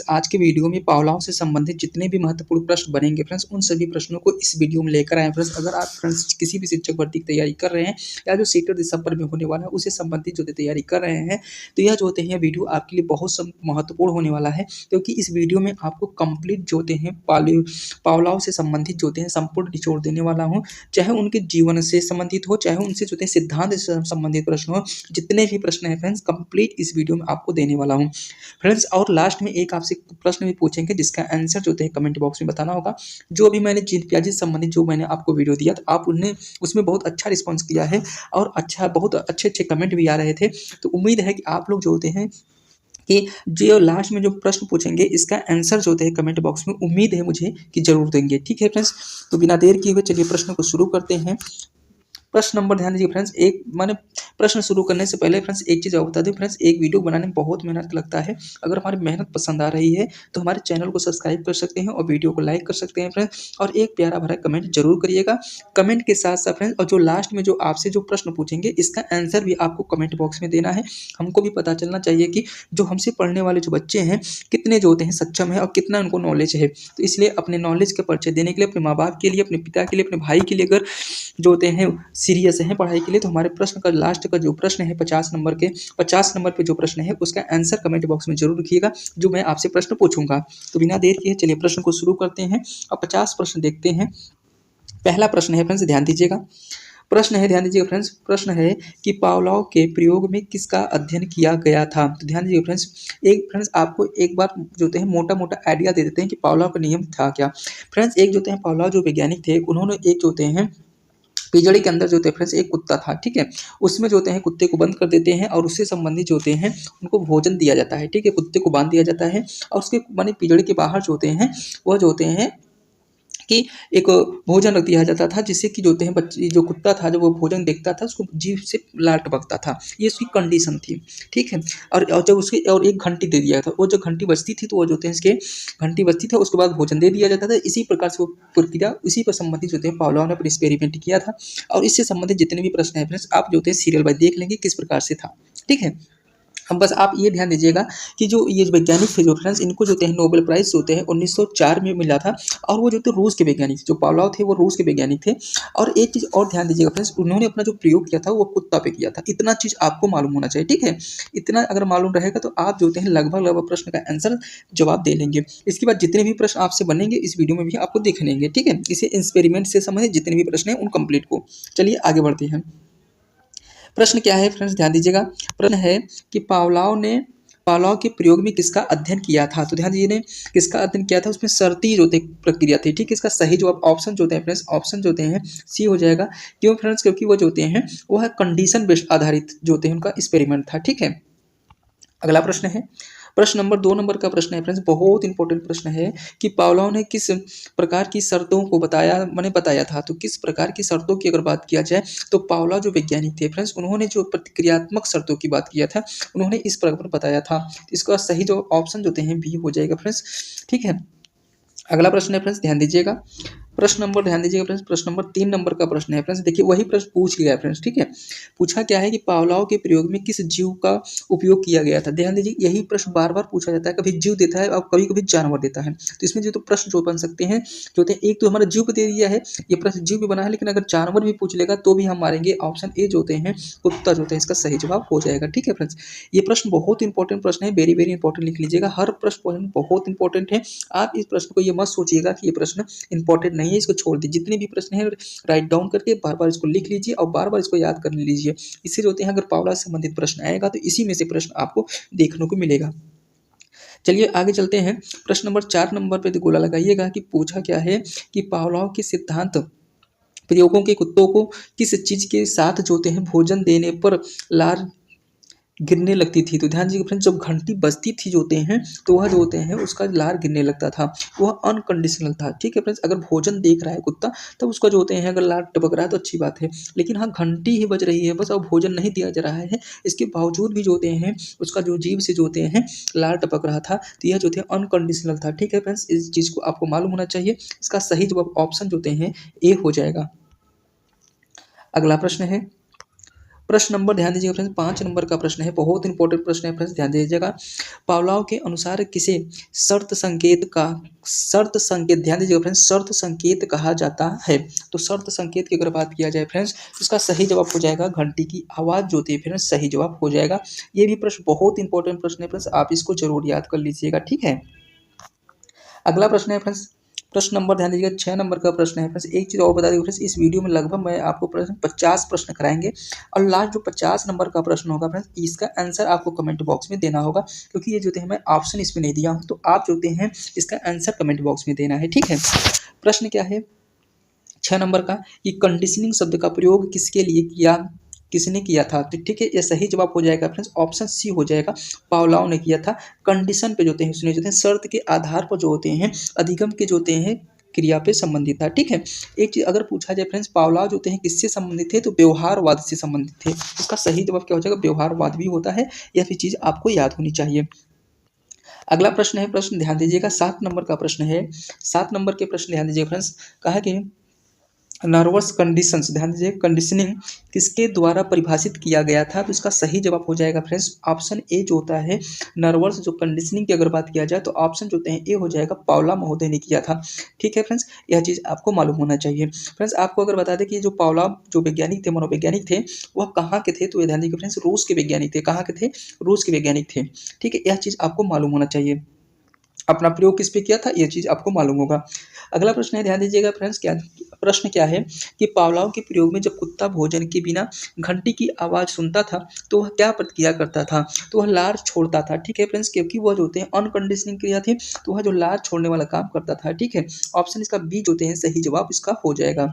आज के वीडियो में पावलाव से संबंधित जितने भी महत्वपूर्ण प्रश्न बनेंगे फ्रेंड्स, उन सभी प्रश्नों को इस वीडियो में लेकर आए फ्रेंड्स। अगर आप फ्रेंड्स किसी भी शिक्षक भर्ती की तैयारी कर रहे हैं या जो सीटेट दिसंबर में होने वाला है उससे संबंधित जो तैयारी कर रहे हैं, तो यह जो होते हैं वीडियो आपके लिए बहुत महत्वपूर्ण होने वाला है, क्योंकि इस वीडियो में आपको कंप्लीट जो होते हैं पावलाव से संबंधित जो होते हैं संपूर्ण निचोड़ देने वाला हूँ। चाहे उनके जीवन से संबंधित हो, चाहे उनसे जो होते हैं सिद्धांत से संबंधित प्रश्न हो, जितने भी प्रश्न हैं फ्रेंड्स कंप्लीट इस वीडियो में आपको देने वाला हूँ फ्रेंड्स। और लास्ट में एक आपसे प्रश्न भी पूछेंगे जिसका आंसर जो है कमेंट बॉक्स में बताना होगा। जो अभी मैंने जीन प्याजी से संबंधित जो मैंने आपको वीडियो दिया था, आप उन्हें उसमें बहुत अच्छा रिस्पॉन्स किया है और बहुत अच्छे अच्छे कमेंट भी आ रहे थे। तो उम्मीद है कि आप लोग जो होते हैं कि जो लास्ट में जो प्रश्न पूछेंगे इसका आंसर जो होता है कमेंट बॉक्स में उम्मीद है मुझे कि जरूर देंगे। ठीक है फ्रेंड्स, तो बिना देर किए हुए चलिए प्रश्न को शुरू करते हैं। प्रश्न नंबर ध्यान दीजिए फ्रेंड्स, एक मैंने प्रश्न शुरू करने से पहले फ्रेंड्स एक चीज़ और बता दूं फ्रेंड्स, एक वीडियो बनाने में बहुत मेहनत लगता है। अगर हमारी मेहनत पसंद आ रही है तो हमारे चैनल को सब्सक्राइब कर सकते हैं और वीडियो को लाइक कर सकते हैं फ्रेंड्स, और एक प्यारा भरा कमेंट जरूर करिएगा। कमेंट के साथ साथ फ्रेंड्स, और जो लास्ट में जो आपसे जो प्रश्न पूछेंगे इसका आंसर भी आपको कमेंट बॉक्स में देना है। हमको भी पता चलना चाहिए कि जो हमसे पढ़ने वाले जो बच्चे हैं कितने जो होते हैं सक्षम है और कितना उनको नॉलेज है। तो इसलिए अपने नॉलेज का परिचय देने के लिए, अपने माँ बाप के लिए, अपने पिता के लिए, अपने भाई के लिए अगर जो होते हैं सीरियस हैं पढ़ाई के लिए, तो हमारे प्रश्न का लास्ट का जो प्रश्न है 50 नंबर पे जो प्रश्न है उसका आंसर कमेंट बॉक्स में जरूर लिखिएगा जो मैं आपसे प्रश्न पूछूंगा। तो बिना देर किए चलिए प्रश्न को शुरू करते हैं और 50 प्रश्न देखते हैं। पहला प्रश्न है फ्रेंड्स, ध्यान दीजिएगा। प्रश्न है, ध्यान दीजिएगा फ्रेंड्स, प्रश्न है कि पावलोव के प्रयोग में किसका अध्ययन किया गया था। तो ध्यान दीजिएगा फ्रेंड्स, एक फ्रेंड्स आपको एक बार जो होते हैं मोटा मोटा आइडिया दे देते हैं कि पावलोव का नियम था क्या। फ्रेंड्स एक जो होते हैं पावलोव जो वैज्ञानिक थे, उन्होंने एक जो होते हैं पिंजड़े के अंदर जो होते हैं फ्रेंड्स एक कुत्ता था, ठीक है। उसमें जो होते हैं कुत्ते को बंद कर देते हैं और उससे संबंधित जो होते हैं उनको भोजन दिया जाता है, ठीक है। कुत्ते को बांध दिया जाता है और उसके माने पिंजड़े के बाहर जो होते हैं वह जो होते हैं कि एक भोजन रख दिया जाता था, जिससे कि जो होते हैं बच्चे जो कुत्ता था जब वो भोजन देखता था उसको जीभ से लार टपकता था। ये उसकी कंडीशन थी, ठीक है। और जब उसकी और एक घंटी दे दिया था, वो जब घंटी बजती थी तो वो जो होते हैं इसके घंटी बजती थी उसके बाद भोजन दे दिया जाता था। इसी प्रकार से वो प्रक्रिया उसी पर संबंधित जो होते हैं पावलोव ने एक्सपेरिमेंट किया था। और इससे संबंधित जितने भी प्रश्न हैं फ्रेंड्स आप जो होते हैं सीरियल बाय देख लेंगे किस प्रकार से था, ठीक है। अब बस आप ये ध्यान दीजिएगा कि जो ये वैज्ञानिक थे जो फ्रेंड्स, इनको जो होते हैं नोबेल प्राइज होते हैं 1904 में मिला था। और वो जो थे रूस के वैज्ञानिक थे, जो पावलोव थे वो रूस के वैज्ञानिक थे। और एक चीज़ और ध्यान दीजिएगा फ्रेंड्स, उन्होंने अपना जो प्रयोग किया था वो कुत्ता पे किया था। इतना चीज़ आपको मालूम होना चाहिए, ठीक है। इतना अगर मालूम रहेगा तो आप जो होते हैं लगभग प्रश्न का आंसर जवाब दे लेंगे। इसके बाद जितने भी प्रश्न आपसे बनेंगे इस वीडियो में भी आपको देखेंगे, ठीक है। इसे एक्सपेरिमेंट से संबंधित जितने भी प्रश्न हैं उन कंप्लीट को। चलिए आगे बढ़ते हैं। प्रश्न क्या है फ्रेंड्स, ध्यान दीजिएगा। प्रश्न है कि पावलोव के प्रयोग में किसका अध्ययन किया था। तो ध्यान दीजिए ने किसका अध्ययन किया था, उसमें शर्ती जो प्रक्रिया थी, ठीक है। इसका सही जवाब ऑप्शन जो होते हैं फ्रेंड्स, ऑप्शन जो होते हैं सी हो जाएगा। क्यों फ्रेंड्स, क्योंकि वो जो होते हैं वो है कंडीशन बेस्ड आधारित जो होते हैं उनका एक्सपेरिमेंट था, ठीक है। अगला प्रश्न है, प्रश्न नंबर 2 नंबर का प्रश्न है फ्रेंड्स, बहुत इंपॉर्टेंट प्रश्न है कि पावलोव ने किस प्रकार की शर्तों को बताया था। तो किस प्रकार की शर्तों की अगर बात किया जाए तो पावलोव जो वैज्ञानिक थे फ्रेंड्स, उन्होंने जो प्रतिक्रियात्मक शर्तों की बात किया था उन्होंने इस प्रकार बताया था। इसका सही जो ऑप्शन जो होते हैं बी हो जाएगा फ्रेंड्स, ठीक है। अगला प्रश्न है फ्रेंड्स, ध्यान दीजिएगा। प्रश्न नंबर ध्यान दीजिएगा फ्रेंड्स, प्रश्न नंबर 3 नंबर का प्रश्न है फ्रेंड्स। देखिए वही प्रश्न पूछ लिया है फ्रेंड्स, ठीक है। पूछा क्या है कि पावलोव के प्रयोग में किस जीव का उपयोग किया गया था। ध्यान दीजिए यही प्रश्न बार बार पूछा जाता है, कभी जीव देता है और कभी कभी जानवर देता है। तो इसमें जो तो प्रश्न जो बन सकते हैं जो होते हैं, एक तो हमारा जीव को दे दिया है, ये प्रश्न जीव भी बना है, लेकिन अगर जानवर भी पूछ लेगा तो भी हम मारेंगे ऑप्शन ए जो होते हैं कुत्ता जो होता है इसका सही जवाब हो जाएगा, ठीक है फ्रेंड्स। ये प्रश्न बहुत इंपॉर्टेंट प्रश्न है, वेरी वेरी इंपॉर्टेंट लिख लीजिएगा। हर प्रश्न बहुत इंपॉर्टेंट है। आप इस प्रश्न को ये मत सोचिएगा कि ये प्रश्न इंपॉर्टेंट नहीं है, इसको छोड़ दीजिए। जितने भी प्रश्न हैं राइट डाउन करके बार बार इसको लिख लीजिए और बार बार इसको याद कर लीजिए। इससे जो होते हैं अगर पावलोव से संबंधित प्रश्न आएगा तो इसी में से प्रश्न आपको देखने को मिलेगा। चलिए आगे चलते हैं। प्रश्न नंबर 4 नंबर पे गोला लगाइएगा कि पूछा क्या है कि पावलोव के सिद्धांत प्रयोगों के कुत्तों को किस चीज के साथ जो होते हैं भोजन देने पर लार गिरने लगती थी। तो ध्यान दीजिए फ्रेंड्स, जब घंटी बजती थी जो होते हैं तो वह जो होते हैं उसका लार गिरने लगता था, वह अनकंडीशनल था, ठीक है फ्रेंड्स। अगर भोजन देख रहा है कुत्ता तब उसका जो होते हैं अगर लार टपक रहा है तो अच्छी बात है, लेकिन हाँ घंटी ही बज रही है बस, अब भोजन नहीं दिया जा रहा है, इसके बावजूद भी जो होते हैं उसका जो जीभ से जो होते हैं लार टपक रहा था, तो यह जो थे अनकंडीशनल था, ठीक है फ्रेंड्स। इस चीज़ को आपको मालूम होना चाहिए। इसका सही जवाब ऑप्शन जो होते हैं ए हो जाएगा। अगला प्रश्न है, प्रश्न नंबर ध्यान दीजिएगा फ्रेंड्स, 5 नंबर का प्रश्न है, बहुत इंपॉर्टेंट प्रश्न है फ्रेंड्स, ध्यान दीजिएगा। पावलोव के अनुसार किसे शर्त संकेत ध्यान दीजिएगा फ्रेंड्स, शर्त संकेत कहा जाता है? तो शर्त संकेत की अगर बात किया जाए फ्रेंड्स, तो इसका सही जवाब हो जाएगा घंटी की आवाज़ जो होती है फ्रेंड्स, सही जवाब हो जाएगा। ये भी प्रश्न बहुत इंपॉर्टेंट प्रश्न है फ्रेंड्स, आप इसको जरूर याद कर लीजिएगा, ठीक है। अगला प्रश्न है फ्रेंड्स, प्रश्न नंबर ध्यान दीजिएगा 6 नंबर का प्रश्न है फ्रेंड्स। एक चीज़ और बता दूं फ्रेंड्स, इस वीडियो में लगभग मैं आपको प्रश्न 50 प्रश्न कराएंगे और लास्ट जो 50 नंबर का प्रश्न होगा फ्रेंड्स, इसका आंसर आपको कमेंट बॉक्स में देना होगा, क्योंकि ये जो है मैं ऑप्शन इसमें नहीं दिया हूँ, तो आप जो हैं इसका आंसर कमेंट बॉक्स में देना है, ठीक है। प्रश्न क्या है 6 नंबर का, कि कंडीशनिंग शब्द का प्रयोग किसके लिए किया, किसने किया था? तो ठीक है, ये सही जवाब हो जाएगा फ्रेंड्स, ऑप्शन सी हो जाएगा, पावलोव ने किया था। कंडीशन पे जो होते हैं, उसने जो है शर्त के आधार पर जो होते हैं अधिगम के जो होते हैं क्रिया पे संबंधित था, ठीक है। एक चीज अगर पूछा जाए फ्रेंड्स, पावलोव जो होते हैं किससे संबंधित थे? तो व्यवहारवाद से संबंधित थे। इसका सही जवाब क्या हो जाएगा? व्यवहारवाद भी होता है, यह भी चीज आपको याद होनी चाहिए। अगला प्रश्न है, प्रश्न ध्यान दीजिएगा 7 नंबर का प्रश्न है। 7 नंबर के प्रश्न ध्यान दीजिएगा फ्रेंड्स, कहा कि नर्वस कंडीशंस ध्यान दीजिए, कंडीशनिंग किसके द्वारा परिभाषित किया गया था? तो इसका सही जवाब हो जाएगा फ्रेंड्स ऑप्शन ए जो होता है नर्वस जो कंडीशनिंग की अगर बात किया जाए तो ऑप्शन जो होते हैं ए हो जाएगा, पावलोव महोदय ने किया था, ठीक है फ्रेंड्स। यह चीज़ आपको मालूम होना चाहिए फ्रेंड्स। आपको अगर बता दें कि जो पावलोव जो वैज्ञानिक थे, मनोवैज्ञानिक थे, वह कहाँ के थे? तो ये ध्यान दीजिए फ्रेंड्स, रूस के वैज्ञानिक थे। कहाँ के थे? रूस के वैज्ञानिक थे, ठीक है। यह चीज़ आपको मालूम होना चाहिए, अपना प्रयोग किस पे किया था ये चीज़ आपको मालूम होगा। अगला प्रश्न है, ध्यान दीजिएगा फ्रेंड्स, क्या प्रश्न क्या है कि पावलोव के प्रयोग में जब कुत्ता भोजन के बिना घंटी की आवाज़ सुनता था तो वह क्या प्रतिक्रिया करता था? तो वह लार छोड़ता था, ठीक है फ्रेंड्स, क्योंकि वह जो होते हैं अनकंडीशनिंग क्रिया थी, तो वह जो लार छोड़ने वाला काम करता था, ठीक है। ऑप्शन इसका बी जो होते हैं सही जवाब इसका हो जाएगा।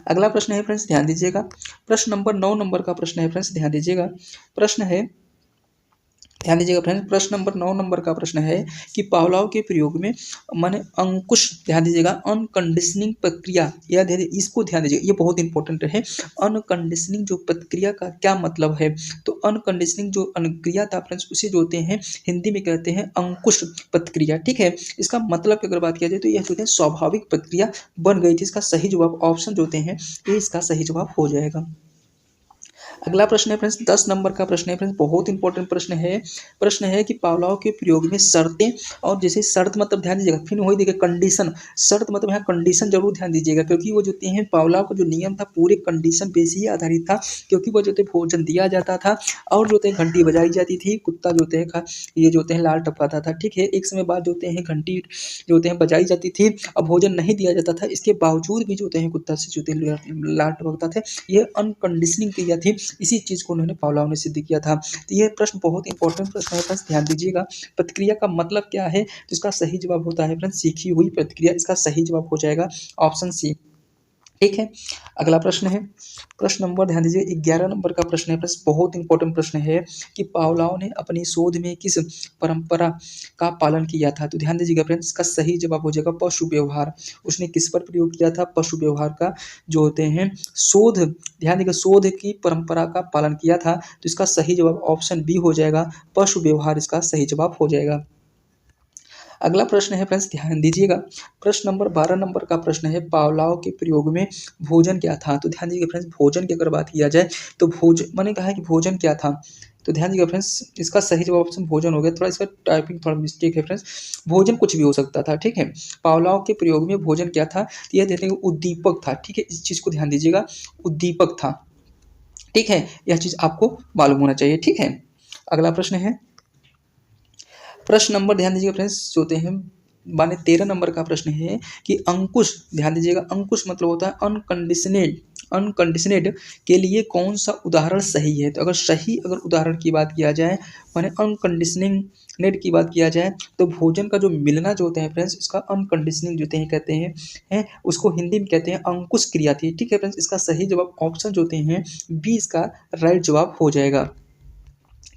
अगला प्रश्न है फ्रेंड्स, ध्यान दीजिएगा, प्रश्न नंबर 9 नंबर का प्रश्न है फ्रेंड्स, ध्यान दीजिएगा। प्रश्न है, ध्यान दीजिएगा फ्रेंड्स, प्रश्न नंबर 9 नंबर का प्रश्न है कि पावलोव के प्रयोग में माने अंकुश ध्यान दीजिएगा अनकंडीशनिंग प्रक्रिया, यह ध्यान इसको ध्यान दीजिएगा, ये बहुत इंपॉर्टेंट है। अनकंडीशनिंग जो प्रक्रिया का क्या मतलब है? तो अनकंडीशनिंग जो अनुक्रिया था फ्रेंड्स, उसे जो होते हैं हिंदी में कहते हैं अंकुश प्रक्रिया, ठीक है। इसका मतलब की अगर बात किया जाए तो यह जो है स्वाभाविक प्रक्रिया बन गई थी। इसका सही जवाब ऑप्शन जो होते हैं ये इसका सही जवाब हो जाएगा। अगला प्रश्न है फ्रेंड्स 10 नंबर का प्रश्न है फ्रेंड्स, बहुत इंपॉर्टेंट प्रश्न है। प्रश्न है कि पावलोव के प्रयोग में शर्तें, और जैसे शर्त मतलब ध्यान दीजिएगा, फिर वही देखिए कंडीशन, शर्त मतलब यहाँ कंडीशन जरूर ध्यान दीजिएगा, क्योंकि वो जो हैं पावलोव का जो नियम था पूरे कंडीशन पे ही आधारित था, क्योंकि वो जो थे भोजन दिया जाता था और जो थे घंटी बजाई जाती थी, कुत्ता जो थे ये जो हैं लाल टपकाता था, ठीक है। एक समय बाद जो हैं घंटी जो हैं बजाई जाती थी और भोजन नहीं दिया जाता था, इसके बावजूद भी जो हैं कुत्ता से जो लाल टपकता थे, ये अनकंडीशनिंग क्रिया थी। इसी चीज़ को उन्होंने पावलोव ने सिद्ध किया था। तो ये प्रश्न बहुत इंपॉर्टेंट प्रश्न है फ्रेंड्स, ध्यान दीजिएगा। प्रतिक्रिया का मतलब क्या है? तो इसका सही जवाब होता है फ्रेंड्स सीखी हुई प्रतिक्रिया, इसका सही जवाब हो जाएगा ऑप्शन सी, ठीक है। अगला प्रश्न है, प्रश्न नंबर ध्यान दीजिए 11 नंबर का प्रश्न है फ्रेंड्स, बहुत इंपॉर्टेंट प्रश्न है कि पावलोव ने अपनी शोध में किस परंपरा का पालन किया था? तो ध्यान दीजिएगा फ्रेंड्स, इसका सही जवाब हो जाएगा पशु व्यवहार। उसने किस पर प्रयोग किया था? पशु व्यवहार का जो होते हैं शोध, ध्यान दीजिएगा शोध की परंपरा का पालन किया था, तो इसका सही जवाब ऑप्शन बी हो जाएगा, पशु व्यवहार इसका सही जवाब हो जाएगा। अगला प्रश्न है फ्रेंड्स, ध्यान दीजिएगा, प्रश्न नंबर 12 नंबर का प्रश्न है पावलोव के प्रयोग में भोजन क्या था? तो ध्यान दीजिएगा फ्रेंड्स, भोजन की अगर बात किया जाए तो मैंने कहा है कि भोजन क्या था, तो ध्यान दीजिएगा फ्रेंड्स, इसका सही जवाब ऑप्शन भोजन हो गया। थोड़ा इसका टाइपिंग थोड़ा मिस्टेक है फ्रेंड्स, भोजन कुछ भी हो सकता था, ठीक है। पावलोव के प्रयोग में भोजन क्या था? तो यह देते हैं उद्दीपक था, ठीक है। इस चीज़ को ध्यान दीजिएगा, उद्दीपक था, ठीक है। यह चीज़ आपको मालूम होना चाहिए, ठीक है। अगला प्रश्न है, प्रश्न नंबर ध्यान दीजिएगा फ्रेंड्स जो होते हैं माने 13 नंबर का प्रश्न है कि अंकुश, ध्यान दीजिएगा अंकुश मतलब होता है अनकंडीशनेड, अनकंडीशनेड के लिए कौन सा उदाहरण सही है? तो अगर सही अगर उदाहरण की बात किया जाए माने अनकंडीशनिंग नेट की बात किया जाए तो भोजन का जो मिलना जो होता है फ्रेंड्स, इसका अनकंडीशनिंग जो होते हैं कहते हैं उसको हिंदी में कहते हैं अंकुश क्रिया थी, ठीक है फ्रेंड्स। इसका सही जवाब ऑप्शन जो होते हैं बी इसका राइट जवाब हो जाएगा,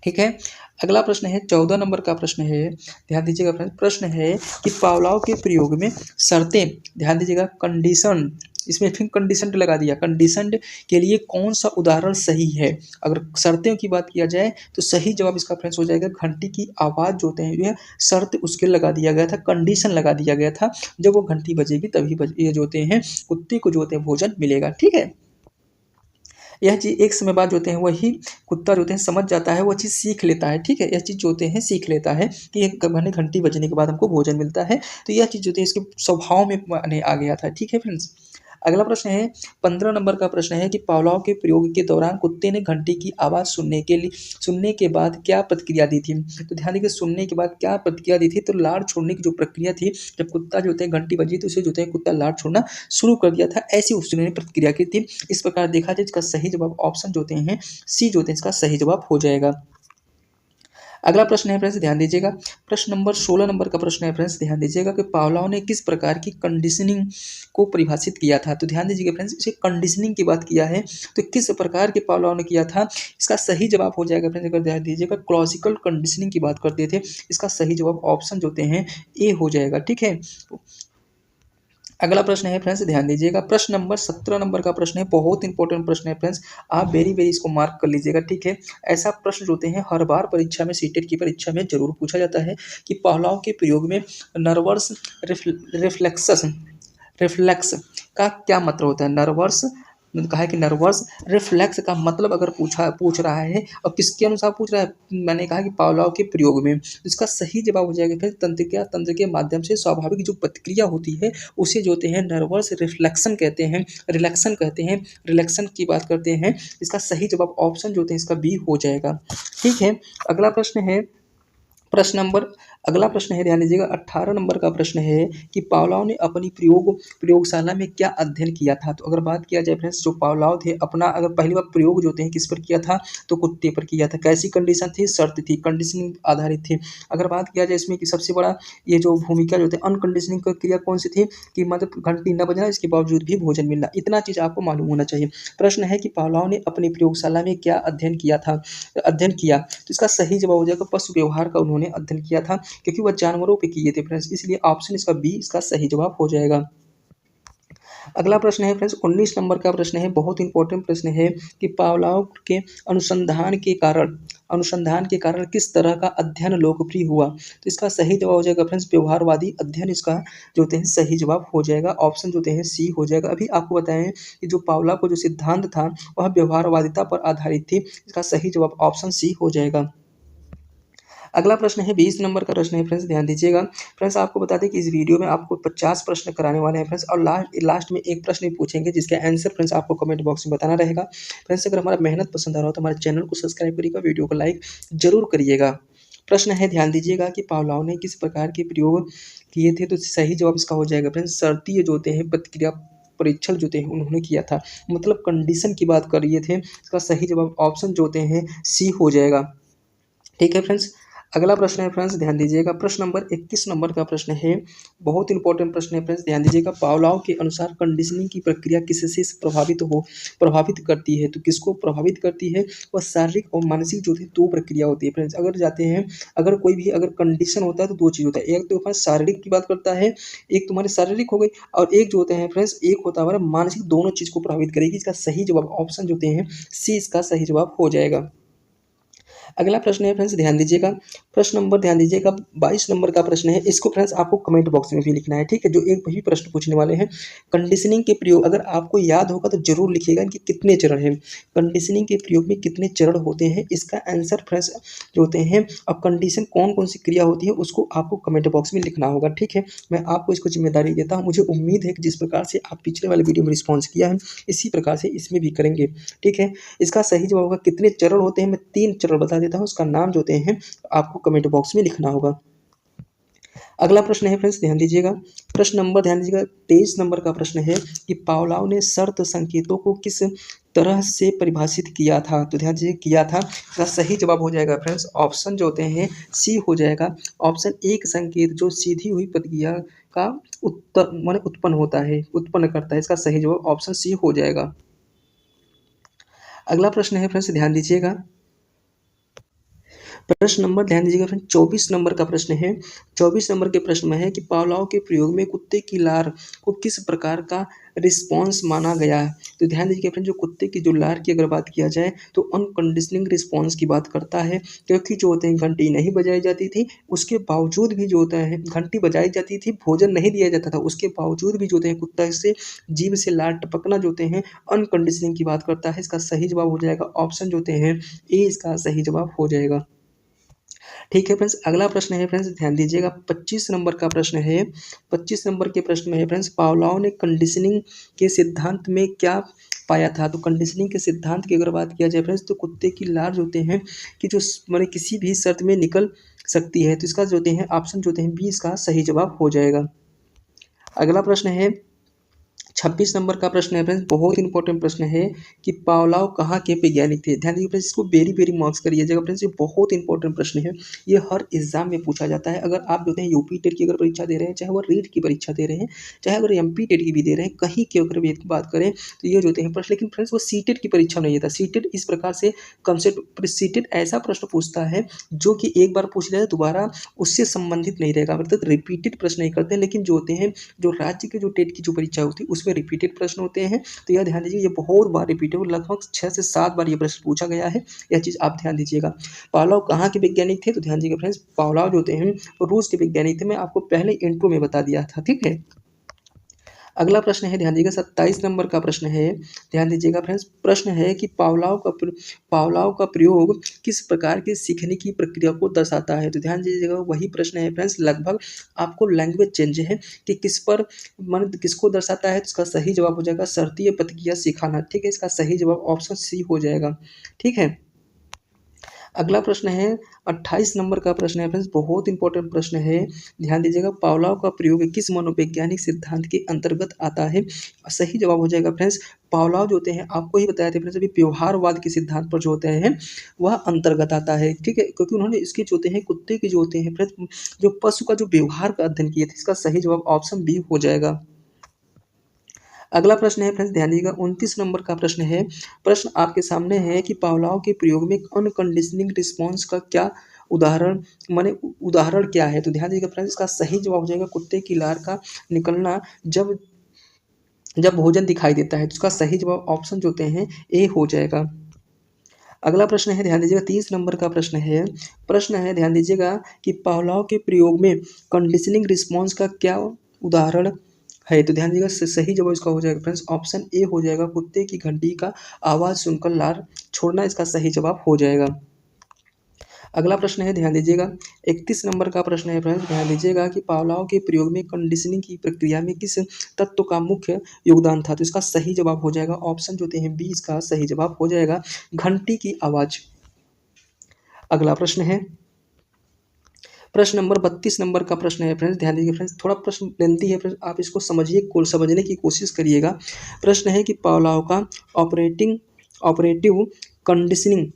ठीक है। अगला प्रश्न है 14 नंबर का प्रश्न है, ध्यान दीजिएगा फ्रेंड्स। प्रश्न है कि पावलोव के प्रयोग में शर्तें, ध्यान दीजिएगा कंडीशन, इसमें फिर कंडीशन लगा दिया, कंडीशन के लिए कौन सा उदाहरण सही है? अगर शर्तों की बात किया जाए तो सही जवाब इसका फ्रेंड्स हो जाएगा घंटी की आवाज़ जो होते हैं यह शर्त उसके लगा दिया गया था, कंडीशन लगा दिया गया था, जब वो घंटी बजेगी तभी ये जो होते हैं कुत्ते को जो होते हैं भोजन मिलेगा, ठीक है। यह चीज़ एक समय बाद जो होते हैं वही कुत्ता जो होते हैं समझ जाता है, वो चीज़ सीख लेता है, ठीक है। यह चीज़ जो होते हैं सीख लेता है कि एक मैंने घंटी बजने के बाद हमको भोजन मिलता है, तो यह चीज़ जो होती है इसके स्वभाव में माने आ गया था, ठीक है फ्रेंड्स। अगला प्रश्न है 15 नंबर का प्रश्न है कि पावलोव के प्रयोग के दौरान कुत्ते ने घंटी की आवाज़ सुनने के बाद क्या प्रतिक्रिया दी थी? तो ध्यान देखिए सुनने के बाद क्या प्रतिक्रिया दी थी, तो लाड़ छोड़ने की जो प्रक्रिया थी, जब कुत्ता जो होता है घंटी बजी तो उसे जो होता है कुत्ता लाड़ छोड़ना शुरू कर दिया था, ऐसी उसने प्रतिक्रिया की थी। इस प्रकार देखा जाए इसका सही जवाब ऑप्शन जो होते हैं सी जो होते हैं इसका सही जवाब हो जाएगा। अगला प्रश्न है फ्रेंड्स ध्यान दीजिएगा, प्रश्न नंबर 16 नंबर का प्रश्न है फ्रेंड्स, ध्यान दीजिएगा कि पावलोव ने किस प्रकार की कंडीशनिंग को परिभाषित किया था। तो ध्यान दीजिएगा फ्रेंड्स, इसे कंडीशनिंग की बात किया है, तो किस प्रकार के पावलोव ने किया था, इसका सही जवाब हो जाएगा फ्रेंड्स। अगर ध्यान दीजिएगा क्लॉजिकल कंडीशनिंग की बात करते थे, इसका सही जवाब ऑप्शन जो होते हैं ए हो जाएगा, ठीक है। अगला प्रश्न है फ्रेंड्स ध्यान दीजिएगा, प्रश्न नंबर 17 नंबर का प्रश्न है, बहुत इंपॉर्टेंट प्रश्न है फ्रेंड्स, आप वेरी वेरी इसको मार्क कर लीजिएगा, ठीक है। ऐसा प्रश्न जो होते हैं हर बार परीक्षा में, सीटेट की परीक्षा में जरूर पूछा जाता है कि पावलोव के प्रयोग में नर्वस रिफ्लेक्सस रिफ्लेक्स का क्या मतलब होता है। नर्वस कहा है कि नर्वस रिफ्लेक्स का मतलब अगर पूछ रहा है और किसके अनुसार पूछ रहा है, मैंने कहा कि पावलोव के प्रयोग में, तो इसका सही जवाब हो जाएगा फिर तंत्र के माध्यम से स्वाभाविक जो प्रतिक्रिया होती है उसे जो होते हैं नर्वस रिफ्लेक्शन कहते हैं, रिलैक्सन कहते हैं, रिलैक्सन की बात करते हैं। इसका सही जवाब ऑप्शन जो होते हैं इसका बी हो जाएगा, ठीक है। अगला प्रश्न है अगला प्रश्न है ध्यान दीजिएगा 18 नंबर का प्रश्न है कि पावलोव ने अपनी प्रयोगशाला में क्या अध्ययन किया था। तो अगर बात किया जाए फ्रेंड्स, जो पावलोव थे अपना अगर पहली बार प्रयोग जो होते हैं किस पर किया था, तो कुत्ते पर किया था। कैसी कंडीशन थी, शर्त थी, कंडीशनिंग आधारित थी। अगर बात किया जाए इसमें कि सबसे बड़ा ये जो भूमिका जो होती है अनकंडीशनिंग क्रिया कौन सी थी, कि मतलब घंटी न बजना इसके बावजूद भी भोजन मिलना, इतना चीज़ आपको मालूम होना चाहिए। प्रश्न है कि पावलोव ने अपनी प्रयोगशाला में क्या अध्ययन किया, तो इसका सही जवाब हो जाएगा पशु व्यवहार का उन्होंने अध्ययन किया था, क्योंकि वह जानवरों पे किए थे फ्रेंड्स, इसलिए ऑप्शन इसका बी इसका सही जवाब हो जाएगा। अगला प्रश्न है फ्रेंड्स 19 नंबर का प्रश्न है, बहुत इंपॉर्टेंट प्रश्न है कि पावलोव के अनुसंधान के कारण किस तरह का अध्ययन लोकप्रिय हुआ। तो इसका सही जवाब हो जाएगा फ्रेंड्स व्यवहारवादी अध्ययन, इसका जो होते हैं सही जवाब हो जाएगा, ऑप्शन जो होते हैं सी हो जाएगा। अभी आपको बताएं कि जो पावलोव का जो सिद्धांत था वह व्यवहारवादिता पर आधारित थी, इसका सही जवाब ऑप्शन सी हो जाएगा। अगला प्रश्न है 20 नंबर का प्रश्न है फ्रेंड्स, ध्यान दीजिएगा। फ्रेंड्स आपको बता दें कि इस वीडियो में आपको 50 प्रश्न कराने वाले हैं फ्रेंड्स, और लास्ट में एक प्रश्न भी पूछेंगे जिसका आंसर फ्रेंड्स आपको कमेंट बॉक्स में बताना रहेगा। फ्रेंड्स अगर हमारा मेहनत पसंद आ रहा हो तो हमारे चैनल को सब्सक्राइब करिएगा, वीडियो को लाइक जरूर करिएगा। प्रश्न है ध्यान दीजिएगा कि पावलोव ने किस प्रकार के प्रयोग किए थे, तो सही जवाब इसका हो जाएगा फ्रेंड्स शर्तीय जो होते हैं प्रतिक्रिया परीक्षण जो थे उन्होंने किया था, मतलब कंडीशन की बात कर रहे थे। इसका सही जवाब ऑप्शन जो होते हैं सी हो जाएगा, ठीक है फ्रेंड्स। अगला प्रश्न है फ्रेंड्स ध्यान दीजिएगा, प्रश्न नंबर 21 नंबर का प्रश्न है, बहुत इंपॉर्टेंट प्रश्न है फ्रेंड्स, ध्यान दीजिएगा। पावलोव के अनुसार कंडीशनिंग की प्रक्रिया किससे प्रभावित करती है, तो किसको प्रभावित करती है, वह शारीरिक और मानसिक जो थी दो प्रक्रिया होती है फ्रेंड्स। अगर जाते हैं अगर कोई भी अगर कंडीशन होता है तो दो चीज़ होता है, एक तो हमारा शारीरिक की बात करता है, एक तुम्हारी शारीरिक हो गई, और एक जो होता है फ्रेंड्स एक होता है हमारा मानसिक, दोनों चीज़ को प्रभावित करेगी। इसका सही जवाब ऑप्शन जो होते हैं सी इसका सही जवाब हो जाएगा। अगला प्रश्न है फ्रेंड्स ध्यान दीजिएगा, प्रश्न नंबर ध्यान दीजिएगा 22 नंबर का प्रश्न है, इसको फ्रेंड्स आपको कमेंट बॉक्स में भी लिखना है, ठीक है। जो एक वही प्रश्न पूछने वाले हैं, कंडीशनिंग के प्रयोग अगर आपको याद होगा तो जरूर लिखिएगा कि कितने चरण हैं, कंडीशनिंग के प्रयोग में कितने चरण होते हैं, इसका आंसर फ्रेंड्स जो होते हैं, अब कंडीशन कौन कौन सी क्रिया होती है उसको आपको कमेंट बॉक्स में लिखना होगा, ठीक है। मैं आपको इसको जिम्मेदारी देता हूँ, मुझे उम्मीद है कि जिस प्रकार से आप पिछले वाले वीडियो में रिस्पॉन्स किया है इसी प्रकार से इसमें भी करेंगे, ठीक है। इसका सही जवाब होगा कितने चरण होते हैं, मैं 3 चरण बता देता हूँ, उसका नाम जो होते हैं आपको कमेंट बॉक्स में लिखना होगा। अगला प्रश्न है फ्रेंड्स ध्यान दीजिएगा, प्रश्न नंबर ध्यान दीजिएगा 23 नंबर का प्रश्न है कि पावलोव ने शर्त संकेतों को किस तरह से परिभाषित किया था, तो ध्यान दीजिए किया था, इसका सही जवाब हो जाएगा फ्रेंड्स ऑप्शन जो होते हैं सी हो जाएगा। ऑप्शन एक संकेत जो सीधी हुई प्रतिक्रिया का उत्पन्न होता है, उत्पन्न करता है, इसका सही जवाब ऑप्शन सी हो जाएगा। अगला प्रश्न है फ्रेंड्स ध्यान दीजिएगा, प्रश्न नंबर ध्यान दीजिएगा फ्रेंड 24 नंबर का प्रश्न है। 24 नंबर के प्रश्न में है कि पावलोव के प्रयोग में कुत्ते की लार को किस प्रकार का रिस्पॉन्स माना गया है। तो ध्यान दीजिएगा फ्रेंड, जो कुत्ते की जो लार की अगर बात किया जाए तो अनकंडीशनिंग रिस्पॉन्स की बात करता है, क्योंकि जो होते हैं घंटी नहीं बजाई जाती थी, उसके बावजूद भी जो होता है घंटी बजाई जाती थी, भोजन नहीं दिया जाता था, उसके बावजूद भी जो होते हैं कुत्ता से जीभ से लार टपकना जो होते हैं अनकंडीशनिंग की बात करता है। इसका सही जवाब हो जाएगा ऑप्शन जो होते हैं ए, इसका सही जवाब हो जाएगा। ठीक है फ्रेंड्स, अगला प्रश्न है फ्रेंड्स, ध्यान दीजिएगा 25 नंबर का प्रश्न है। 25 नंबर के प्रश्न में है फ्रेंड्स, पावलोव ने कंडीशनिंग के सिद्धांत में क्या पाया था। तो कंडीशनिंग के सिद्धांत की अगर बात किया जाए फ्रेंड्स, तो कुत्ते की लार जो होते हैं कि जो माने किसी भी शर्त में निकल सकती है, तो इसका जो होते हैं ऑप्शन जो होते हैं बी, इसका सही जवाब हो जाएगा। अगला प्रश्न है 26 नंबर का प्रश्न है फ्रेंड्स, बहुत इंपॉर्टेंट प्रश्न है कि पावलोव कहाँ के वैज्ञानिक थे। ध्यान दीजिए फ्रेंड्स, इसको वेरी वेरी मार्क्स करिएगा फ्रेंड्स, ये बहुत इंपॉर्टेंट प्रश्न है, ये हर एग्जाम में पूछा जाता है। अगर आप जो है यूपी टेट की अगर परीक्षा दे रहे हैं, चाहे वो रीट की परीक्षा दे रहे हैं, चाहे अगर एमपी टेट की भी दे रहे हैं, कहीं की अगर भी बात करें तो ये जो होते हैं प्रश्न। लेकिन फ्रेंड्स वो सीटेट की परीक्षा नहीं था। सीटेट इस प्रकार से कंसेप्ट, सीटेट ऐसा प्रश्न पूछता है जो कि एक बार पूछ लिया दोबारा उससे संबंधित नहीं रहेगा, मतलब रिपीटेड प्रश्न नहीं करते। लेकिन जो होते हैं जो राज्य के जो टेट की जो परीक्षा होती है उसमें रिपीटेड प्रश्न होते हैं। तो यह ध्यान दीजिए, ये बहुत बार रिपीट है, लगभग 6 से 7 बार ये प्रश्न पूछा गया है, यह चीज़ आप ध्यान दीजिएगा। पावलोव कहाँ के वैज्ञानिक थे, तो ध्यान दीजिएगा फ्रेंड्स, पावलोव जो होते हैं रूस के वैज्ञानिक थे। मैं आपको पहले इंट्रो में बता दिया था, ठीक है। अगला प्रश्न है, ध्यान दीजिएगा 27 नंबर का प्रश्न है। ध्यान दीजिएगा फ्रेंड्स, प्रश्न है कि पावलोव का प्रयोग किस प्रकार की सीखने की प्रक्रिया को दर्शाता है। तो ध्यान दीजिएगा वही प्रश्न है फ्रेंड्स, लगभग आपको लैंग्वेज चेंज है कि किस पर मन किसको दर्शाता है। तो इसका सही जवाब हो जाएगा शर्तीय प्रतिक्रिया सिखाना, ठीक है। इसका सही जवाब ऑप्शन सी हो जाएगा, ठीक है। अगला प्रश्न है 28 नंबर का प्रश्न है फ्रेंड्स, बहुत इंपॉर्टेंट प्रश्न है। ध्यान दीजिएगा, पावलोव का प्रयोग किस मनोवैज्ञानिक सिद्धांत के अंतर्गत आता है। सही जवाब हो जाएगा फ्रेंड्स, पावलोव जो होते हैं आपको ही बताया था फ्रेंड्स अभी, व्यवहारवाद के सिद्धांत पर जो होते हैं वह अंतर्गत आता है, ठीक है। क्योंकि उन्होंने इसके जो होते हैं कुत्ते के जो होते हैं फ्रेंड्स जो पशु का जो व्यवहार का अध्ययन किए थे। इसका सही जवाब ऑप्शन बी हो जाएगा। अगला प्रश्न है फ्रेंड्स, ध्यान दीजिएगा 29 नंबर का प्रश्न है। प्रश्न आपके सामने है कि पावलोव के प्रयोग में अनकंडीशनिंग रिस्पॉन्स का क्या उदाहरण माने उदाहरण क्या है। तो ध्यान दीजिएगा फ्रेंड्स, इसका सही जवाब हो जाएगा कुत्ते की लार का निकलना जब जब भोजन दिखाई देता है। तो इसका सही जवाब ऑप्शन जो होते हैं ए हो जाएगा। अगला प्रश्न है, ध्यान दीजिएगा 30 नंबर का प्रश्न है। प्रश्न है, ध्यान दीजिएगा कि पावलोव के प्रयोग में कंडीशनिंग रिस्पॉन्स का क्या उदाहरण है। तो ध्यान दीजिएगा सही जवाब इसका हो जाएगा फ्रेंड्स ऑप्शन ए हो जाएगा, कुत्ते की घंटी का आवाज़ सुनकर लार छोड़ना, इसका सही जवाब हो जाएगा। अगला प्रश्न है, ध्यान दीजिएगा 31 नंबर का प्रश्न है फ्रेंड्स, ध्यान दीजिएगा कि पावलोव के प्रयोग में कंडीशनिंग की प्रक्रिया में किस तत्व का मुख्य योगदान था। तो इसका सही जवाब हो जाएगा ऑप्शन जो होते हैं बी, इसका सही जवाब हो जाएगा घंटी की आवाज़। अगला प्रश्न है, प्रश्न नंबर 32 नंबर का प्रश्न है फ्रेंड्स, ध्यान दीजिए फ्रेंड्स, थोड़ा प्रश्न लेंथी है फ्रेंड्स, आप इसको समझने की कोशिश करिएगा। प्रश्न है कि पावलोव का ऑपरेटिव कंडीशनिंग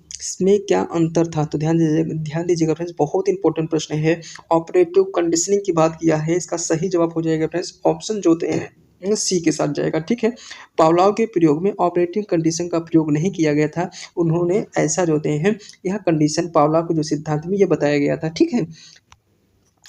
में क्या अंतर था। तो ध्यान दीजिएगा फ्रेंड्स, बहुत इंपॉर्टेंट प्रश्न है। ऑपरेटिव कंडीशनिंग की बात किया है, इसका सही जवाब हो जाएगा फ्रेंड्स ऑप्शन जो होते हैं सी के साथ जाएगा, ठीक है। पावलोव के प्रयोग में ऑपरेटिंग कंडीशन का प्रयोग नहीं किया गया था। उन्होंने ऐसा जो होते हैं यह कंडीशन पावलोव के जो सिद्धांत में यह बताया गया था, ठीक है,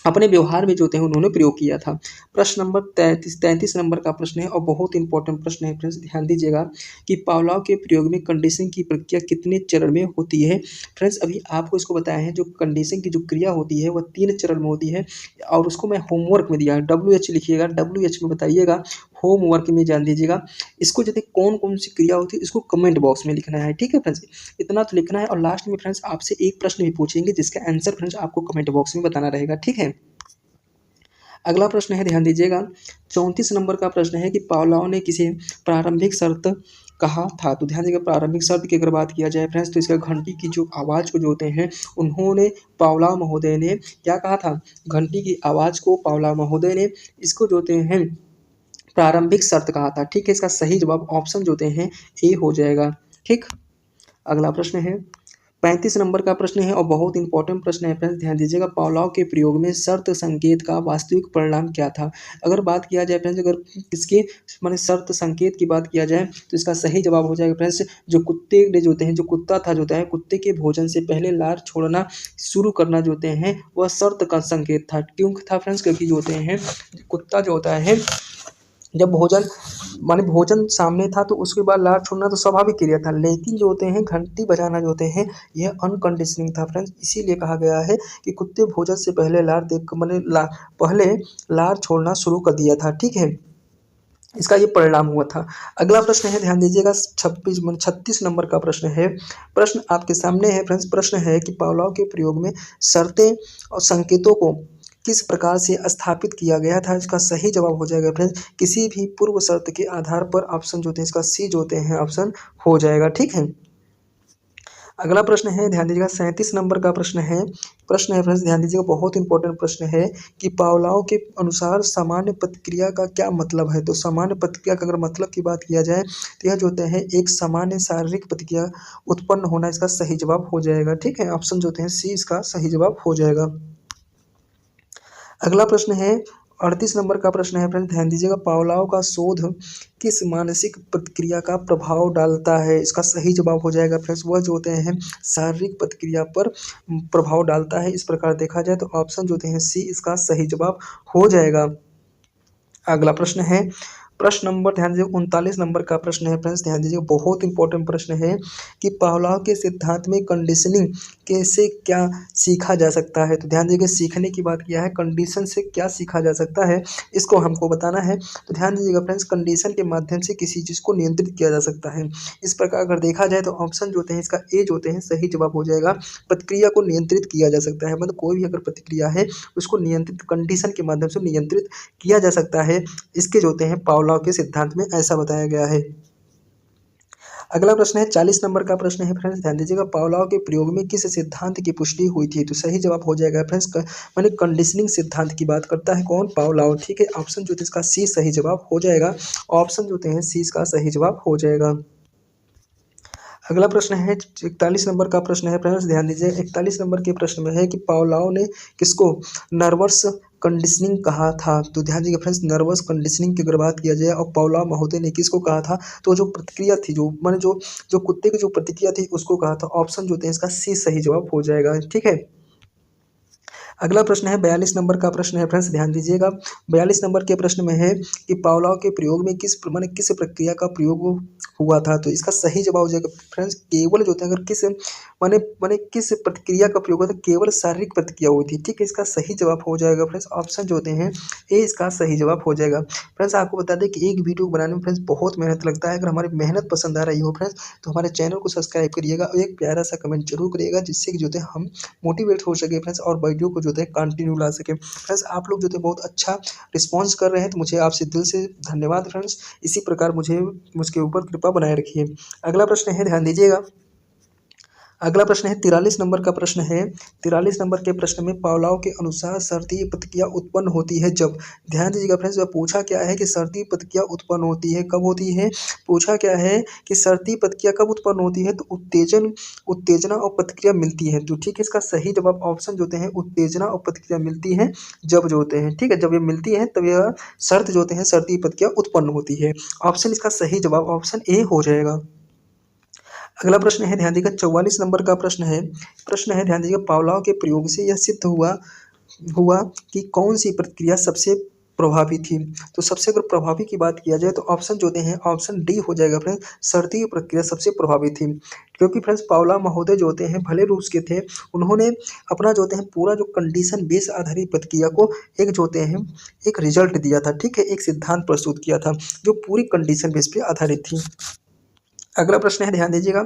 अपने व्यवहार में जो होते हैं उन्होंने प्रयोग किया था। प्रश्न नंबर 33 नंबर का प्रश्न है और बहुत इंपॉर्टेंट प्रश्न है फ्रेंड्स, ध्यान दीजिएगा कि पावलोव के प्रयोग में कंडीशनिंग की प्रक्रिया कितने चरण में होती है। फ्रेंड्स अभी आपको इसको बताया है, जो कंडीशनिंग की जो क्रिया होती है वह 3 चरण में होती है, और उसको मैं होमवर्क में दिया है, WH लिखिएगा, WH में बताइएगा, होमवर्क में जान दीजिएगा। इसको जैसे कौन कौन सी क्रिया होती है इसको कमेंट बॉक्स में लिखना है, ठीक है फ्रेंड्स, इतना तो लिखना है। और लास्ट में फ्रेंड्स आपसे एक प्रश्न भी पूछेंगे जिसका आंसर फ्रेंड्स आपको कमेंट बॉक्स में बताना रहेगा, ठीक है। अगला प्रश्न है, ध्यान दीजिएगा 34 नंबर का प्रश्न है कि पावलोव ने किसे प्रारंभिक शर्त कहा था। तो ध्यान दीजिएगा, प्रारंभिक शर्त की अगर बात किया जाए फ्रेंड्स, तो इसका घंटी की जो आवाज़ को जो होते हैं उन्होंने पावलोव महोदय ने क्या कहा था, घंटी की आवाज़ को पावलोव महोदय ने इसको जो होते हैं प्रारंभिक शर्त कहा था, ठीक है। इसका सही जवाब ऑप्शन जो होते हैं ए हो जाएगा, ठीक। अगला प्रश्न है, 35 नंबर का प्रश्न है और बहुत इंपॉर्टेंट प्रश्न है फ्रेंड्स, ध्यान दीजिएगा। पावलोव के प्रयोग में शर्त संकेत का वास्तविक परिणाम क्या था? अगर बात किया जाए फ्रेंड्स, अगर इसकी माने शर्त संकेत की बात किया जाए तो इसका सही जवाब हो जाएगा फ्रेंड्स, जो कुत्ते जो होते हैं, जो कुत्ता था जो होता है, कुत्ते के भोजन से पहले लार छोड़ना शुरू करना जो होते हैं वह शर्त का संकेत था। क्यों था फ्रेंड्स? क्योंकि जो होते हैं कुत्ता जो होता है, जब भोजन माने भोजन सामने था तो उसके बाद लार छोड़ना तो स्वाभाविक क्रिया था, लेकिन जो होते हैं घंटी बजाना जो होते हैं यह अनकंडीशनिंग था फ्रेंड्स। इसीलिए कहा गया है कि कुत्ते भोजन से पहले लार देख माने पहले लार छोड़ना शुरू कर दिया था, ठीक है। इसका ये परिणाम हुआ था। अगला प्रश्न है, ध्यान दीजिएगा, 36 नंबर का प्रश्न है। प्रश्न आपके सामने है फ्रेंड्स। प्रश्न है कि पावलोव के प्रयोग में शर्तें और संकेतों को किस प्रकार से स्थापित किया गया था? इसका सही जवाब हो जाएगा फ्रेंड्स, किसी भी पूर्व शर्त के आधार पर। ऑप्शन जो होते हैं इसका सी जो होते हैं ऑप्शन हो जाएगा, ठीक है। अगला प्रश्न है, ध्यान दीजिएगा, 37 नंबर का प्रश्न है। प्रश्न है फ्रेंड्स, ध्यान दीजिएगा, बहुत इंपॉर्टेंट प्रश्न है कि पावलोव के अनुसार सामान्य प्रतिक्रिया का क्या मतलब है? तो सामान्य प्रतिक्रिया का अगर मतलब की बात किया जाए तो यह जो होते हैं एक सामान्य शारीरिक प्रतिक्रिया उत्पन्न होना, इसका सही जवाब हो जाएगा, ठीक है। ऑप्शन जो होते हैं सी इसका सही जवाब हो जाएगा। अगला प्रश्न है, 38 नंबर का प्रश्न है फ्रेंड्स, ध्यान दीजिएगा, पावलोव का शोध किस मानसिक प्रतिक्रिया का प्रभाव डालता है? इसका सही जवाब हो जाएगा फ्रेंड्स, वह जो होते हैं शारीरिक प्रतिक्रिया पर प्रभाव डालता है। इस प्रकार देखा जाए तो ऑप्शन जो होते हैं सी इसका सही जवाब हो जाएगा। अगला प्रश्न है, प्रश्न नंबर ध्यान दीजिए 39 नंबर का प्रश्न है फ्रेंड्स, ध्यान दीजिए, बहुत इंपॉर्टेंट प्रश्न है कि पावलोव के सिद्धांत में कंडीशनिंग कैसे क्या सीखा जा सकता है? तो ध्यान दीजिए, सीखने की बात किया है, कंडीशन से क्या सीखा जा सकता है इसको हमको बताना है। तो ध्यान दीजिएगा फ्रेंड्स, कंडीशन के माध्यम से किसी चीज़ को नियंत्रित किया जा सकता है। इस प्रकार अगर देखा जाए तो ऑप्शन जो होते हैं इसका ए जो होते हैं सही जवाब हो जाएगा। प्रतिक्रिया को नियंत्रित किया जा सकता है, मतलब कोई भी अगर प्रतिक्रिया है उसको नियंत्रित कंडीशन के माध्यम से नियंत्रित किया जा सकता है। इसके जो होते हैं पावलोव के सिद्धांत में ऐसा बताया गया है। अगला प्रश्न है, 40 नंबर का प्रश्न है फ्रेंड्स, ध्यान दीजिएगा, पावलोव के प्रयोग में किस सिद्धांत की पुष्टि हुई थी? तो सही जवाब हो जाएगा फ्रेंड्स, माने कंडीशनिंग सिद्धांत की बात करता है कौन? पावलोव, ठीक है। ऑप्शन जो है इसका सी सही जवाब हो जाएगा। ऑप्शन जो होते हैं सी इसका सही जवाब हो जाएगा। अगला प्रश्न है, 41 नंबर का प्रश्न है फ्रेंड्स, ध्यान दीजिए, 41 नंबर के प्रश्न में है कि पावलोव ने किसको नर्वस कंडीशनिंग कहा था? तो ध्यान दीजिए फ्रेंड्स, नर्वस कंडीशनिंग की अगर बात किया जाए और पावलोव महोदय ने किसको कहा था? तो जो प्रतिक्रिया थी, जो माने जो जो कुत्ते की जो प्रतिक्रिया थी उसको कहा था। ऑप्शन जो होते हैं इसका सी सही जवाब हो जाएगा, ठीक है। अगला प्रश्न है, 42 नंबर का प्रश्न है फ्रेंड्स, ध्यान दीजिएगा, 42 नंबर के प्रश्न में है कि पावलोव के प्रयोग में किस प्रक्रिया का प्रयोग हुआ था? तो इसका सही जवाब हो जाएगा फ्रेंड्स, केवल जो होता है, अगर किस माने माने किस प्रतिक्रिया का प्रयोग हुआ था? केवल शारीरिक प्रतिक्रिया हुई थी, ठीक है। इसका सही जवाब हो जाएगा फ्रेंड्स, ऑप्शन जो होते हैं ए इसका सही जवाब हो जाएगा। फ्रेंड्स आपको बता दें कि एक वीडियो बनाने में फ्रेंड्स बहुत मेहनत लगता है। अगर हमारी मेहनत पसंद आ रही हो फ्रेंड्स तो हमारे चैनल को सब्सक्राइब करिएगा और एक प्यारा सा कमेंट जरूर करिएगा, जिससे कि जो है हम मोटिवेट हो सके फ्रेंड्स और वीडियो को जो है कंटिन्यू ला सके। फ्रेंड्स आप लोग जो है बहुत अच्छा रिस्पॉन्स कर रहे हैं, तो मुझे आपसे दिल से धन्यवाद फ्रेंड्स। इसी प्रकार मुझके ऊपर कृपा बनाए रखिए। अगला प्रश्न है, ध्यान दीजिएगा, अगला प्रश्न है, 43 नंबर का प्रश्न है। 43 नंबर के प्रश्न में पावलोव के अनुसार शर्तीय प्रतिक्रिया उत्पन्न होती है जब, ध्यान दीजिएगा फ्रेंड्स, वह पूछा क्या है कि शर्तीय प्रतिक्रिया उत्पन्न होती है कब होती है? पूछा क्या है कि शर्तीय प्रतिक्रिया कब उत्पन्न होती है? तो उत्तेजना और प्रतिक्रिया मिलती है, तो ठीक है। इसका सही जवाब ऑप्शन जो होते हैं उत्तेजना और प्रतिक्रिया मिलती है जब जो होते हैं, ठीक है, जब ये मिलती है तब यह शर्त जो होते हैं शर्तीय प्रतिक्रिया उत्पन्न होती है। ऑप्शन इसका सही जवाब ऑप्शन ए हो जाएगा। अगला प्रश्न है, ध्यान दीजिएगा, 44 नंबर का प्रश्न है, ध्यान दीजिएगा, पावलोव के प्रयोग से यह सिद्ध हुआ कि कौन सी प्रतिक्रिया सबसे प्रभावी थी? तो सबसे अगर प्रभावी की बात किया जाए तो ऑप्शन जो होते हैं ऑप्शन डी हो जाएगा फ्रेंड्स, शर्तीय प्रतिक्रिया सबसे प्रभावी थी। क्योंकि फ्रेंड्स पावलोव महोदय जो होते हैं भले रूस के थे, उन्होंने अपना जो होते हैं पूरा जो कंडीशन बेस आधारित प्रतिक्रिया को एक जो होते हैं एक रिजल्ट दिया था, ठीक है, एक सिद्धांत प्रस्तुत किया था जो पूरी कंडीशन बेस पे आधारित थी। अगला प्रश्न है, ध्यान दीजिएगा,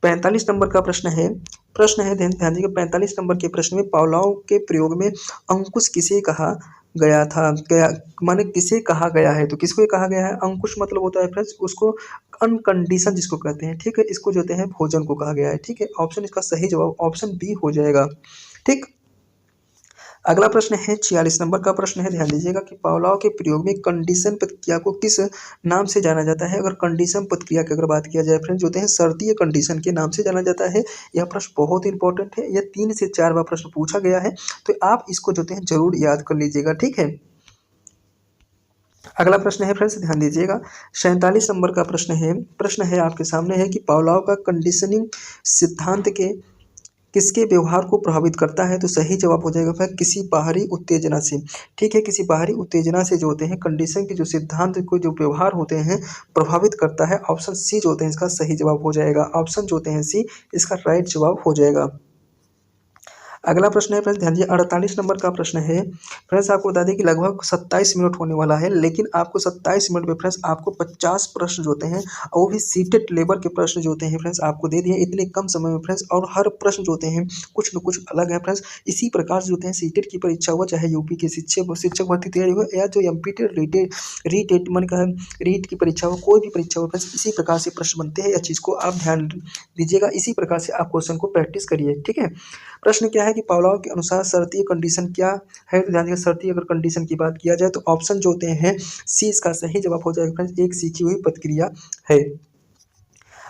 45 नंबर का प्रश्न है, ध्यान दीजिएगा, 45 नंबर के प्रश्न में पावलोव के प्रयोग में अंकुश किसे कहा गया था? माने किसे कहा गया है? तो किसको कहा गया है? अंकुश मतलब होता है फ्रेंड्स उसको अनकंडीशन जिसको कहते हैं, ठीक है। इसको जो होते हैं भोजन को कहा गया है, ठीक है। ऑप्शन इसका सही जवाब ऑप्शन बी हो जाएगा, ठीक। अगला प्रश्न है 46 नंबर का प्रश्न है, ध्यान दीजिएगा कि पावलोव के प्रयोग में कंडीशन प्रतिक्रिया को किस नाम से जाना जाता है। अगर कंडीशन प्रतिक्रिया की अगर बात किया जाए फ्रेंड्स, जो होते हैं शर्तीय कंडीशन के नाम से जाना जाता है। यह प्रश्न बहुत इंपॉर्टेंट है, यह 3 से 4 बार प्रश्न पूछा गया है, तो आप इसको जो है जरूर याद कर लीजिएगा, ठीक है। अगला प्रश्न है फ्रेंड्स, ध्यान दीजिएगा 47 नंबर का प्रश्न है आपके सामने है कि पावलोव का कंडीशनिंग सिद्धांत के किसके व्यवहार को प्रभावित करता है। तो सही जवाब हो जाएगा फिर किसी बाहरी उत्तेजना से, ठीक है। किसी बाहरी उत्तेजना से जो होते हैं कंडीशन के जो सिद्धांत को जो व्यवहार होते हैं प्रभावित करता है। ऑप्शन सी जो होते हैं इसका सही जवाब हो जाएगा। ऑप्शन जो होते हैं सी इसका राइट जवाब हो जाएगा। अगला प्रश्न है फ्रेंड्स, ध्यान दीजिए 48 नंबर का प्रश्न है। फ्रेंड्स आपको बता दें कि लगभग 27 मिनट होने वाला है, लेकिन आपको 27 मिनट में फ्रेंड्स आपको 50 प्रश्न जो होते हैं और वो भी सीटेड लेवल के प्रश्न जो होते हैं फ्रेंड्स आपको दे दिए इतने कम समय में फ्रेंड्स, और हर प्रश्न जो होते हैं कुछ न कुछ अलग है फ्रेंड्स। इसी प्रकार से जो होते हैं सीटेड की परीक्षा हो, चाहे यूपी के शिक्षक भर्ती तैयारी हो या जो एमपीटेड रीटेट मन का रीट की परीक्षा हो, कोई भी परीक्षा हो फ्रेंड्स, इसी प्रकार से प्रश्न बनते हैं। यह चीज़ को आप ध्यान दीजिएगा, इसी प्रकार से आप क्वेश्चन को प्रैक्टिस करिए, ठीक है। प्रश्न क्या है कि पावलोव के अनुसार शर्तीय कंडीशन क्या है। तो ध्यान दीजिए शर्तीय अगर कंडीशन की बात किया जाए तो ऑप्शन जो होते हैं सी इसका सही जवाब हो जाएगा फ्रेंड्स, एक सीखी हुई प्रतिक्रिया है।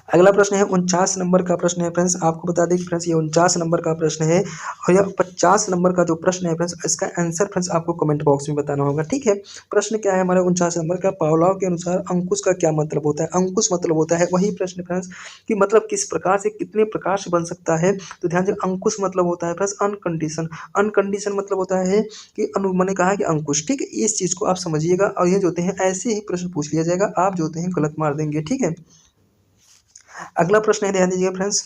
अगला प्रश्न है 49 नंबर का प्रश्न है फ्रेंड्स। आपको बता दें कि फ्रेंड्स ये 49 नंबर का प्रश्न है और यह 50 नंबर का जो प्रश्न है फ्रेंड्स इसका आंसर फ्रेंड्स आपको कमेंट बॉक्स में बताना होगा, ठीक है। प्रश्न क्या है हमारा 49 नंबर का, पावलोव के अनुसार अंकुश का क्या मतलब होता है। अंकुश मतलब होता है वही प्रश्न फ्रेंड्स कि मतलब किस प्रकार से कितने प्रकार से बन सकता है। तो ध्यान से अंकुश मतलब होता है फ्रेंड्स अनकंडीशन। अनकंडीशन मतलब होता है कि मैंने कहा कि अंकुश, ठीक है। इस चीज़ को आप समझिएगा और ये जो होते हैं ऐसे ही प्रश्न पूछ लिया जाएगा, आप जो होते हैं गलत मार देंगे, ठीक है। अगला प्रश्न है, ध्यान दीजिएगा फ्रेंड्स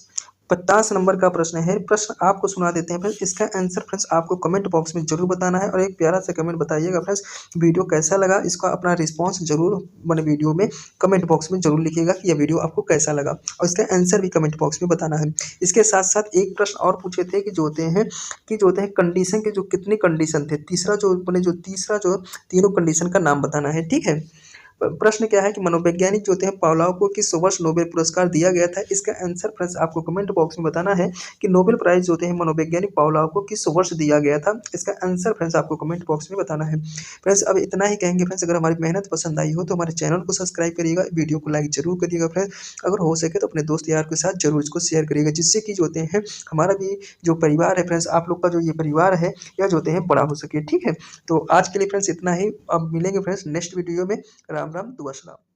50 नंबर का प्रश्न है। प्रश्न आपको सुना देते हैं फ्रेंड्स, इसका आंसर फ्रेंड्स आपको कमेंट बॉक्स में जरूर बताना है और एक प्यारा सा कमेंट बताइएगा फ्रेंड्स। वीडियो कैसा लगा इसका अपना रिस्पांस जरूर मैंने वीडियो में कमेंट बॉक्स में जरूर लिखिएगा कि यह वीडियो आपको कैसा लगा और इसका आंसर भी कमेंट बॉक्स में बताना है। इसके साथ साथ एक प्रश्न और पूछे थे कि जो होते हैं कंडीशन के जो कितने कंडीशन थे, तीसरा जो तीनों कंडीशन का नाम बताना है, ठीक है। प्रश्न क्या है कि मनोवैज्ञानिक जो होते हैं पावलोव को किस वर्ष नोबेल पुरस्कार दिया गया था। इसका आंसर फ्रेंड्स आपको कमेंट बॉक्स में बताना है कि नोबेल प्राइज जो होते हैं मनोवैज्ञानिक पावलोव को किस वर्ष दिया गया था। इसका आंसर फ्रेंड्स आपको कमेंट बॉक्स में बताना है। फ्रेंड्स अब इतना ही कहेंगे फ्रेंड्स, अगर हमारी मेहनत पसंद आई हो तो हमारे चैनल को सब्सक्राइब करिएगा, वीडियो को लाइक जरूर करिएगा फ्रेंड्स। अगर हो सके तो अपने दोस्त यार के साथ जरूर इसको शेयर करिएगा, जिससे कि जो होते हैं हमारा भी जो परिवार है फ्रेंड्स, आप लोग का जो ये परिवार है यह जो होते हैं बड़ा हो सके, ठीक है। तो आज के लिए फ्रेंड्स इतना ही, अब मिलेंगे फ्रेंड्स नेक्स्ट वीडियो में। राम राम, दुआ सलाम।